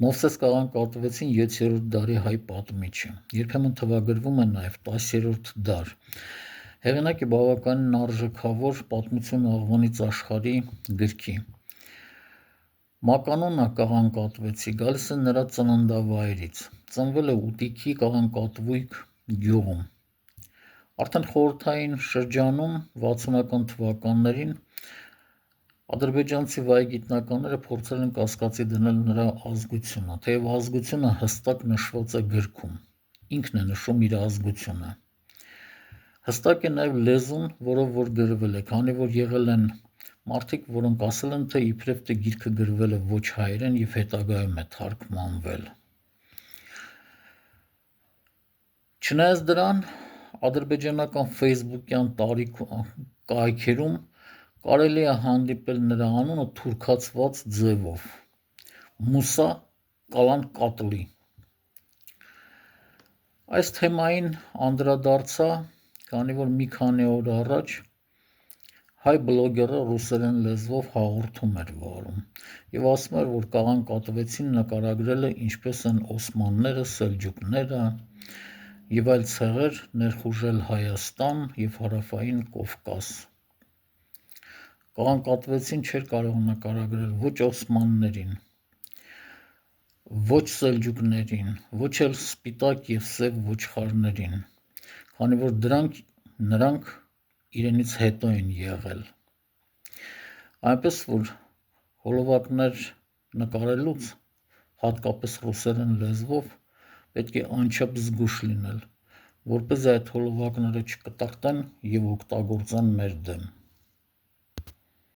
Մովսես կաղան կատվեցին 7-րդ դարի հայ պատմիչը, երբեմն թվագրվում է նաև 10-րդ դար։ Հեղինակի բավականին արժեքավոր պատմություն աղվանից աշխարհի գրքի։ Մականունը կաղանկատվեցի գալիս է նրա ծննդավայրից, ծնվել է Ուտիքի կաղանկատվույք գյուղում։ Արդեն խորհրդային շրջանում 60-ական թվականներին ադրբեջանցի վայ գիտնականները փորձել են կասկածի դնել նրա ազգությունը, թեև ազգությունը հստակ նշված է գրքում, ինքն է նշում իր ազգությունը։ Հստակ է նաև լեզուն, որով որ գրվել է, քանի որ եղել են մարդիկ, որոնք ասել են, թե իբրև թե գիրքը գրվել է ոչ հայերեն և հետագայում է թարգմանվել։ Չնայած դրան, ադրբեջանական ֆեյսբուքյան կայքերում կարելի է հանդիպել նրա անունը թուրքացված ձևով՝ Մուսա Կալանկատլի։ Այս թեմային անդրադարձա, քանի որ մի քանի օր առաջ հայ բլոգերը ռուսերեն լեզվով հաղորդում էր վարում և ասում էր, որ կաղանկատվեցին նկարագրել է ինչպես են օսմանները, սելջուկները և այլ ցեղեր ներխուժել Հայաստան և Հարավային Կովկաս։ Կաղանկատվեցին չէր կարող նկարագրել ոչ օսմաններին, ոչ սելջուկներին, ոչ էլ սպիտակ և սև ոչխարներին, քանի որ նրանք իրենից հետո են եղել։ Այնպես որ հոլովակներ նկարելուց, հատկապես ռուսերեն լեզվով, պետք է անչափ զգույշ լինել, որպեսզի այդ հոլովակները չկտրատեն և օգտագործեն մեր դեմ։